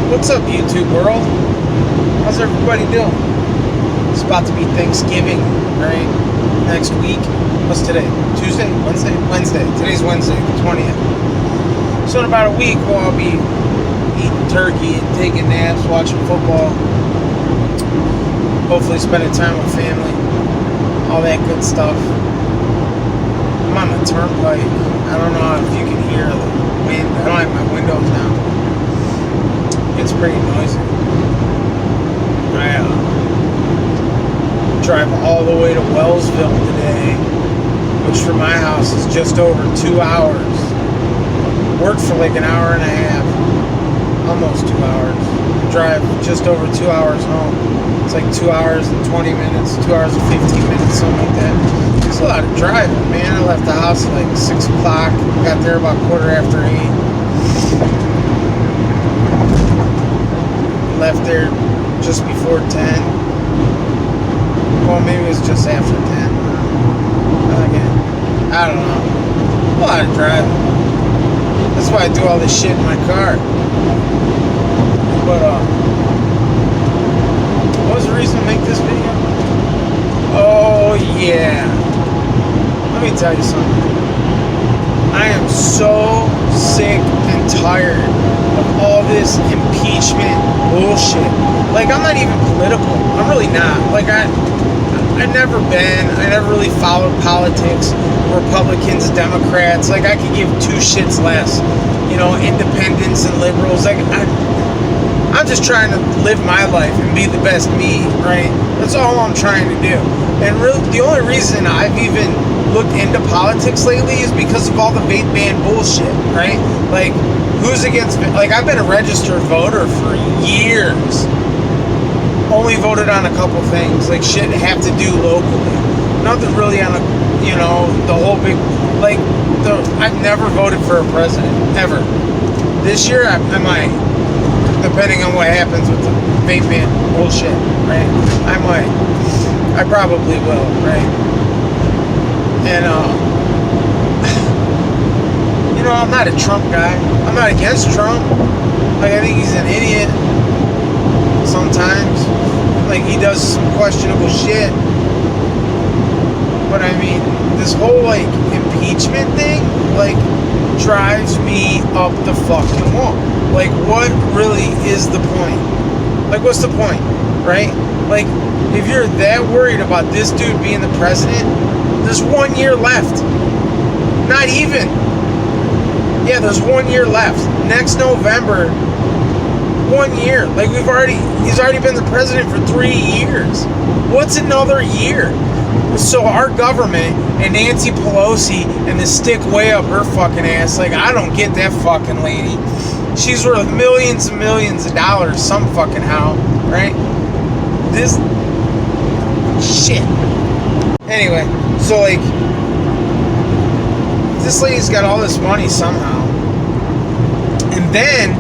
What's up, YouTube world? How's everybody doing? It's about to be Thanksgiving, right? Next week. What's today? Tuesday? Wednesday? Wednesday. Today's Wednesday, the 20th. So in about a week, we'll all be eating turkey and taking naps, watching football. Hopefully spending time with family. All that good stuff. I'm on the turnpike. I don't know if you can hear the wind. I don't have my windows down. It's pretty noisy. I drive all the way to Wellsville today, which from my house is just over 2 hours. Worked for like an hour and a half, almost 2 hours. Drive just over 2 hours home. It's like 2 hours and 20 minutes, 2 hours and 15 minutes, something like that. It's a lot of driving, man. I left the house at like 6 o'clock, got there about 8:15. Left there just before 10. Well, maybe it was just after 10. Again, I don't know. A lot of driving. That's why I do all this shit in my car. But, what was the reason to make this video? Oh, yeah. Let me tell you something. I am so sick and tired of all this impeachment bullshit. Like, I'm not even political. I'm really not. Like, I've never been. I never really followed politics. Republicans, Democrats. Like, I could give two shits less. You know, independents and liberals. Like, I'm just trying to live my life and be the best me, right? That's all I'm trying to do. And really, the only reason I've even looked into politics lately is because of all the vape ban bullshit, right? Like, who's against, like, I've been a registered voter for years. Only voted on a couple things, like shit have to do locally. Nothing really on a, you know, the whole big, like, I've never voted for a president, ever. This year, I might, depending on what happens with the vape ban bullshit, right? I might. I probably will, right? And, you know, I'm not a Trump guy. I'm not against Trump. Like, I think he's an idiot sometimes. Like, he does some questionable shit. But, I mean, this whole, like, impeachment thing, like, drives me up the fucking wall. Like, what really is the point? Like, what's the point, right? Like, if you're that worried about this dude being the president, there's 1 year left. Not even. Yeah, there's 1 year left. Next November, 1 year. Like, he's already been the president for 3 years. What's another year? So our government and Nancy Pelosi and the stick way up her fucking ass, like, I don't get that fucking lady. She's worth millions and millions of dollars some fucking how, right? This shit. Anyway, so, like, this lady's got all this money somehow. And then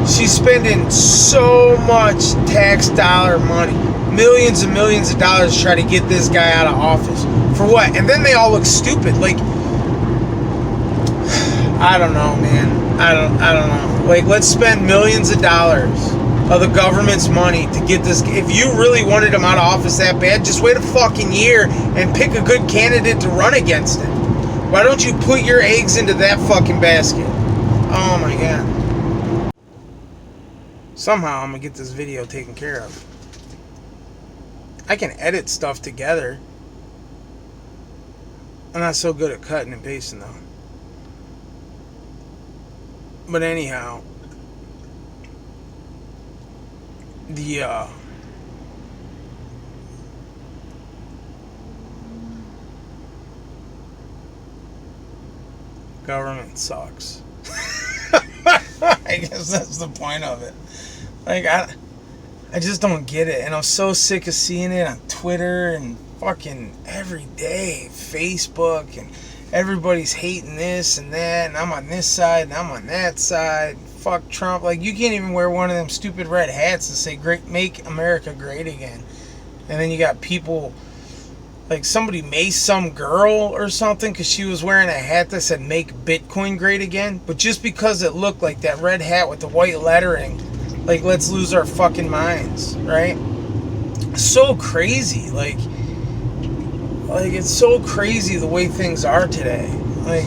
she's spending so much tax dollar money, millions and millions of dollars to try to get this guy out of office. For what? And then they all look stupid. Like, I don't know, man. I don't know. Like, let's spend millions of dollars of the government's money to get this. If you really wanted him out of office that bad, just wait a fucking year and pick a good candidate to run against him. Why don't you put your eggs into that fucking basket? Oh my god. Somehow I'm gonna get this video taken care of. I can edit stuff together. I'm not so good at cutting and pasting though. But anyhow, the government sucks. I guess that's the point of it. Like, I just don't get it. And I'm so sick of seeing it on Twitter and fucking every day, Facebook, and everybody's hating this and that, and I'm on this side and I'm on that side. Fuck Trump. Like, you can't even wear one of them stupid red hats that say "Great, make America great again." And then you got people like somebody maced some girl or something because she was wearing a hat that said "Make Bitcoin Great Again," but just because it looked like that red hat with the white lettering, Like, let's lose our fucking minds, right? So crazy, like it's so crazy the way things are today. Like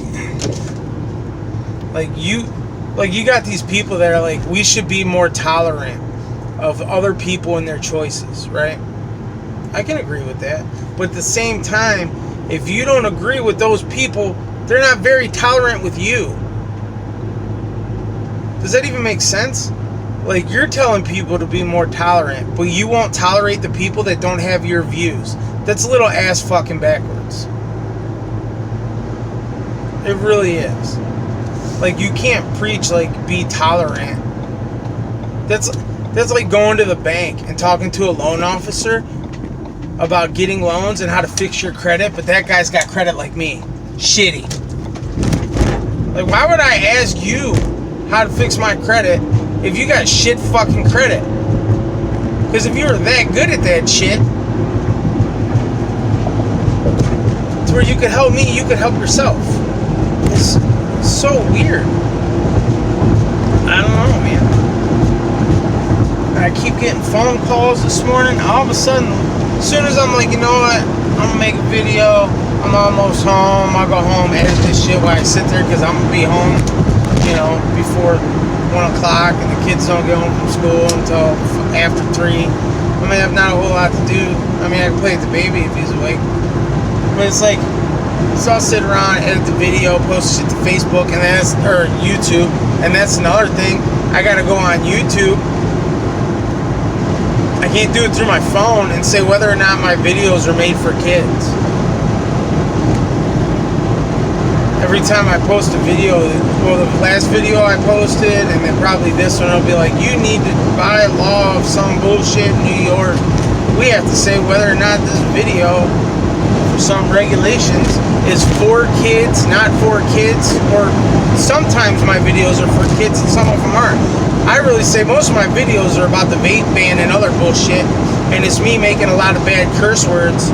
you got these people that are like, we should be more tolerant of other people and their choices, right? I can agree with that. But at the same time, if you don't agree with those people, they're not very tolerant with you. Does that even make sense? Like, you're telling people to be more tolerant, but you won't tolerate the people that don't have your views. That's a little ass fucking backwards. It really is. Like, you can't preach, like, be tolerant. That's like going to the bank and talking to a loan officer about getting loans and how to fix your credit, but that guy's got credit like me. Shitty. Like, why would I ask you how to fix my credit if you got shit fucking credit? Because if you were that good at that shit, to where you could help me, you could help yourself. It's so weird. I don't know, man. I keep getting phone calls this morning. All of a sudden, as soon as I'm like, you know what, I'm gonna make a video, I'm almost home, I'll go home, edit this shit while I sit there, because I'm gonna be home, you know, before 1 o'clock, and the kids don't get home from school until after 3. I mean, I have not a whole lot to do. I mean, I can play with the baby if he's awake. But it's like, so I'll sit around, edit the video, post it to Facebook, and or YouTube, and that's another thing. I gotta go on YouTube. I can't do it through my phone and say whether or not my videos are made for kids. Every time I post a video, well, the last video I posted, and then probably this one, I'll be like, you need to buy a law of some bullshit in New York. We have to say whether or not this video, for some regulations, is for kids, not for kids, or sometimes my videos are for kids and some of them aren't. I really say most of my videos are about the vape ban and other bullshit, and it's me making a lot of bad curse words.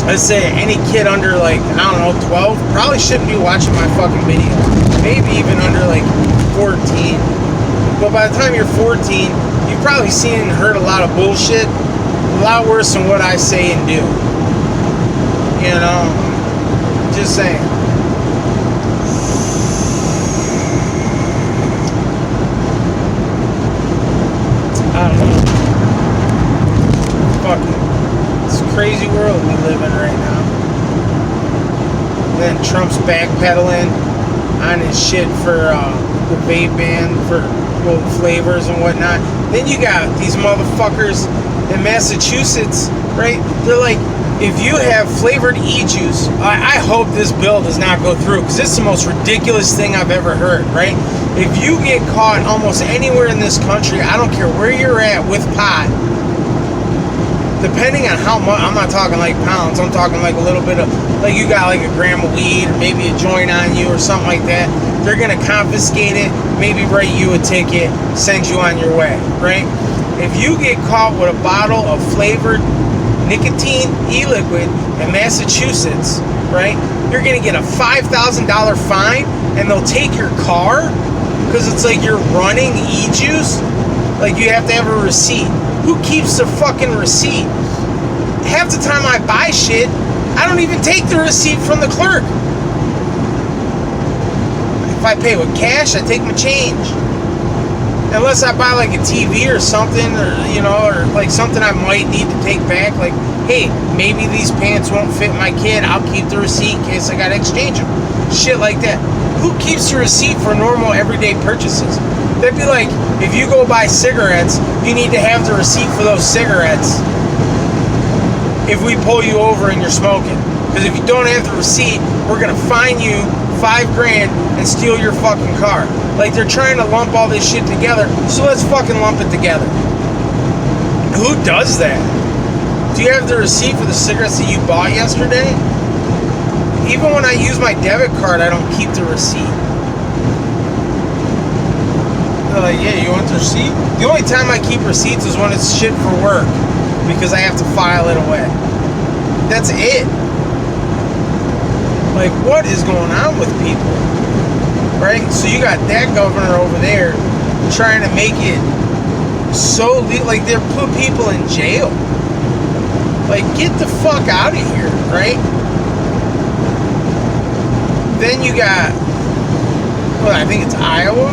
I'd say any kid under, like, I don't know, 12 probably shouldn't be watching my fucking video. Maybe even under, like, 14. But by the time you're 14, you've probably seen and heard a lot of bullshit, a lot worse than what I say and do. You know? Just saying. I don't know. Fuck it. It's a crazy world we live in right now. Then Trump's backpedaling on his shit for the vape ban, for flavors and whatnot. Then you got these motherfuckers in Massachusetts, right? They're like, if you have flavored e-juice, I hope this bill does not go through, because this is the most ridiculous thing I've ever heard, right? If you get caught almost anywhere in this country, I don't care where you're at with pot, depending on how much, I'm not talking like pounds, I'm talking like a little bit of, like you got like a gram of weed, or maybe a joint on you or something like that, they're gonna confiscate it, maybe write you a ticket, send you on your way, right? If you get caught with a bottle of flavored nicotine e-liquid in Massachusetts, right, you're gonna get a $5,000 fine, and they'll take your car, because it's like you're running e-juice, like you have to have a receipt. Who keeps the fucking receipt? Half the time I buy shit, I don't even take the receipt from the clerk. If I pay with cash, I take my change. Unless I buy like a TV or something, or, you know, or like something I might need to take back. Like, hey, maybe these pants won't fit my kid. I'll keep the receipt in case I gotta exchange them. Shit like that. Who keeps the receipt for normal everyday purchases? That'd be like, if you go buy cigarettes, you need to have the receipt for those cigarettes if we pull you over and you're smoking. Because if you don't have the receipt, we're gonna fine you $5,000 and steal your fucking car. Like, they're trying to lump all this shit together, so let's fucking lump it together. Who does that? Do you have the receipt for the cigarettes that you bought yesterday? Even when I use my debit card, I don't keep the receipt. They're like, yeah, you want the receipt? The only time I keep receipts is when it's shit for work, because I have to file it away. That's it. Like, what is going on with people? Right? So you got that governor over there trying to make it so like they're put people in jail. Like, get the fuck out of here, right? Then you got, well, I think it's Iowa.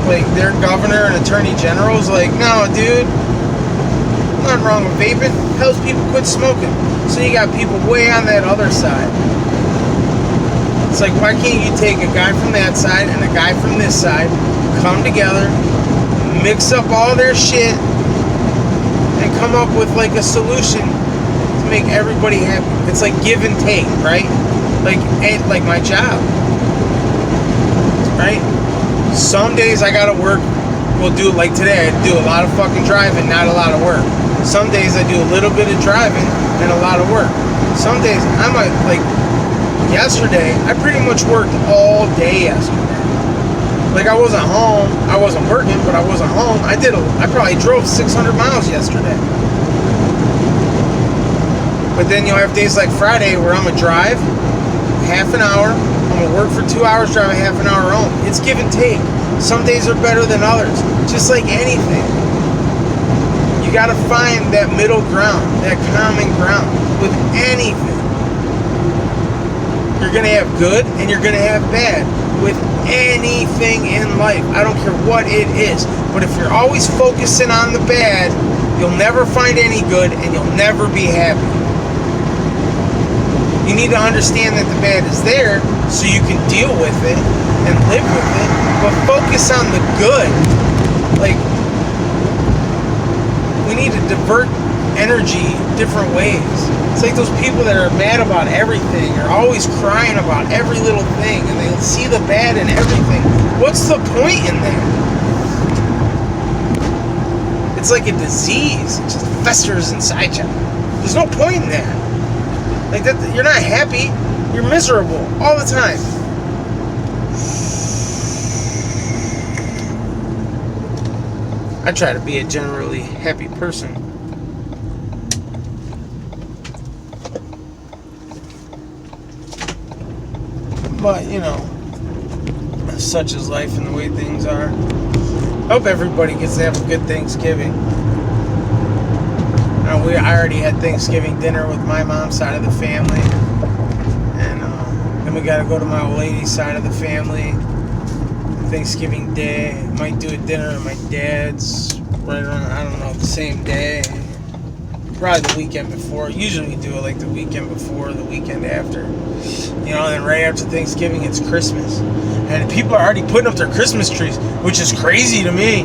Like, their governor and attorney general's like, no, dude, nothing wrong with vaping. Helps people quit smoking. So you got people way on that other side. It's like, why can't you take a guy from that side and a guy from this side, come together, mix up all their shit, and come up with like a solution to make everybody happy? It's like give and take, right? Like my job, right? Some days I gotta work. We'll do it like today. I do a lot of fucking driving, not a lot of work. Some days I do a little bit of driving and a lot of work. Some days I might, like yesterday, I pretty much worked all day yesterday. Like, I wasn't home. I wasn't working, but I wasn't home. I probably drove 600 miles yesterday. But then you'll have days like Friday where I'm going to drive half an hour. I'm going to work for 2 hours, drive a half an hour home. It's give and take. Some days are better than others. Just like anything. You got to find that middle ground, that common ground with anything. You're going to have good and you're going to have bad with anything in life. I don't care what it is. But if you're always focusing on the bad, you'll never find any good and you'll never be happy. You need to understand that the bad is there so you can deal with it and live with it, but focus on the good. Like, we need to divert energy different ways. It's like those people that are mad about everything, are always crying about every little thing, and they see the bad in everything. What's the point in that? It's like a disease. It just festers inside you. There's no point in that. Like that, you're not happy. You're miserable all the time. I try to be a generally happy person. But, you know, such is life and the way things are. Hope everybody gets to have a good Thanksgiving. I already had Thanksgiving dinner with my mom's side of the family. And then we got to go to my old lady's side of the family. Thanksgiving Day. Might do a dinner at my dad's right around, I don't know, the same day. Probably the weekend before. Usually we do it like the weekend before, the weekend after. You know, and then right after Thanksgiving, it's Christmas. And people are already putting up their Christmas trees, which is crazy to me.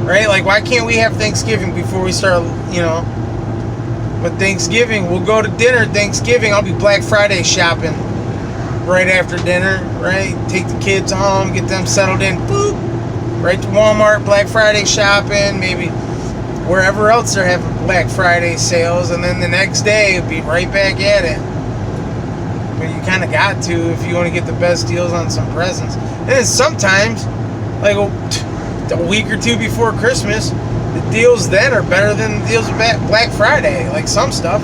Right? Like, why can't we have Thanksgiving before we start, you know? But Thanksgiving, we'll go to dinner Thanksgiving. I'll be Black Friday shopping right after dinner, right? Take the kids home, get them settled in. Boop. Right to Walmart, Black Friday shopping, maybe wherever else they're having Black Friday sales, and then the next day be right back at it. But you kind of got to if you want to get the best deals on some presents. And then sometimes, like a week or two before Christmas, the deals then are better than the deals of Black Friday, like some stuff.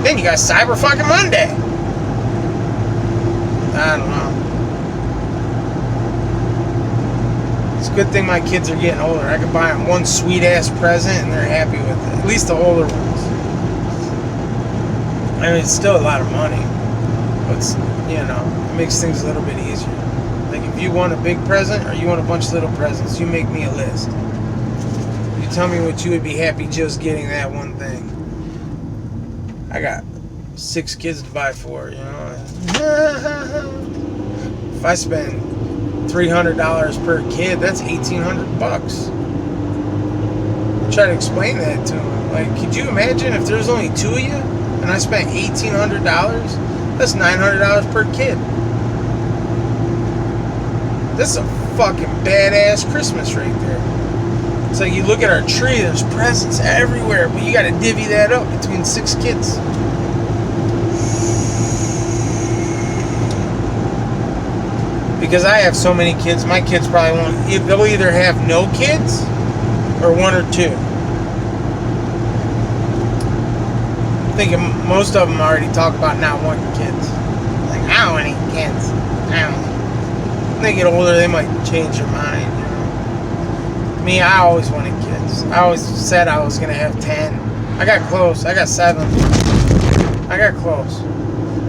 Then you got Cyber fucking Monday. I don't know. It's a good thing my kids are getting older. I could buy them one sweet ass present and they're happy with it. At least the older ones. I mean, it's still a lot of money, but it's, you know, it makes things a little bit easier. Like, if you want a big present or you want a bunch of little presents, you make me a list. You tell me what you would be happy just getting that one thing. I got 6 kids to buy for, you know. If I spend $300 per kid, that's $1,800. Try to explain that to them. Like, could you imagine if there's only 2 of you and I spent $1,800? That's $900 per kid. This is a fucking badass Christmas right there. It's like, you look at our tree, there's presents everywhere, but you gotta divvy that up between 6 kids. Because I have so many kids, my kids probably won't, they'll either have no kids or 1 or 2. I'm thinking most of them already talk about not wanting kids. Like, I don't want any kids. I don't. When they get older, they might change their mind, you know. Me, I always wanted kids. I always said I was gonna have 10. I got close. I got 7. I got close.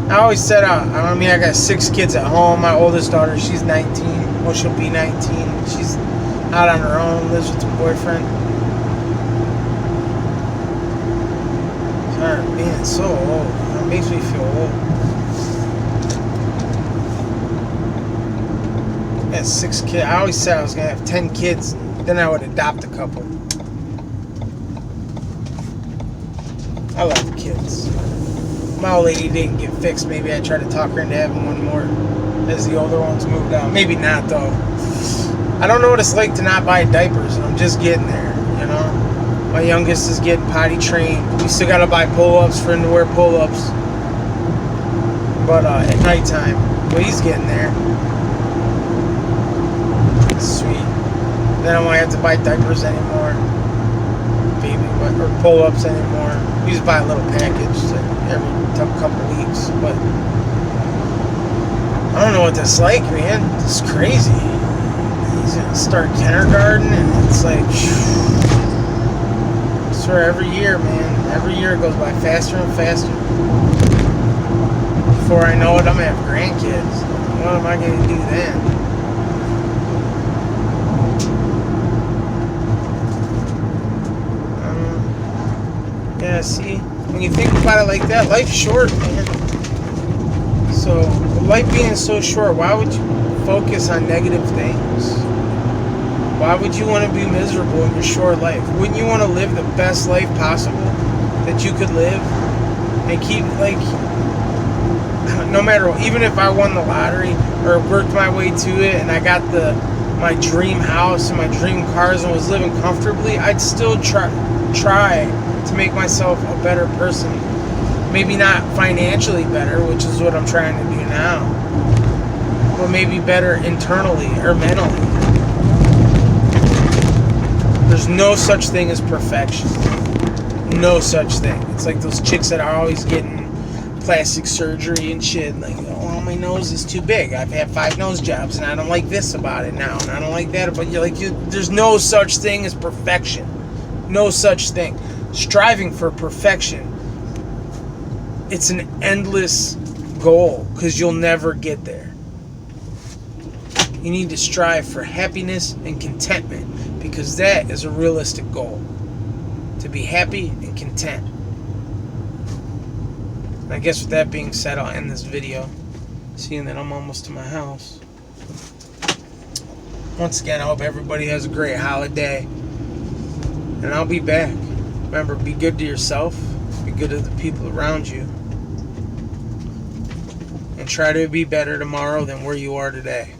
I always said I got 6 kids at home. My oldest daughter, she's 19. Well, she'll be 19. She's out on her own, lives with her boyfriend. Tired of being so old. It makes me feel old. I had 6 kids. I always said I was gonna have 10 kids. Then I would adopt a couple. I love kids. My old lady didn't get fixed. Maybe I tried to talk her into having one more as the older ones moved out. Maybe not, though. I don't know what it's like to not buy diapers, and I'm just getting there, you know? My youngest is getting potty trained. We still gotta buy pull-ups for him to wear pull-ups. But at nighttime. But he's getting there. Sweet. Then I won't have to buy diapers anymore. Baby, or pull-ups anymore. We just buy a little package every couple weeks, but I don't know what that's like, man. It's crazy. He's gonna start kindergarten, and it's like, I swear, every year, man, every year it goes by faster and faster. Before I know it, I'm gonna have grandkids. What am I gonna do then? Yeah, see, when you think about it like that, life's short, man. So, with life being so short, why would you focus on negative things? Why would you want to be miserable in your short life? Wouldn't you want to live the best life possible that you could live? And keep, like, no matter what, even if I won the lottery or worked my way to it and I got my dream house and my dream cars and was living comfortably, I'd still try to make myself a better person. Maybe not financially better, which is what I'm trying to do now, but maybe better internally or mentally. There's no such thing as perfection. No such thing. It's like those chicks that are always getting plastic surgery and shit. Like, oh, my nose is too big. I've had 5 nose jobs, and I don't like this about it now, and I don't like that. But there's no such thing as perfection. No such thing. Striving for perfection, it's an endless goal because you'll never get there. You need to strive for happiness and contentment because that is a realistic goal. To be happy and content. And I guess with that being said, I'll end this video, seeing that I'm almost to my house. Once again, I hope everybody has a great holiday, and I'll be back. Remember, be good to yourself, be good to the people around you, and try to be better tomorrow than where you are today.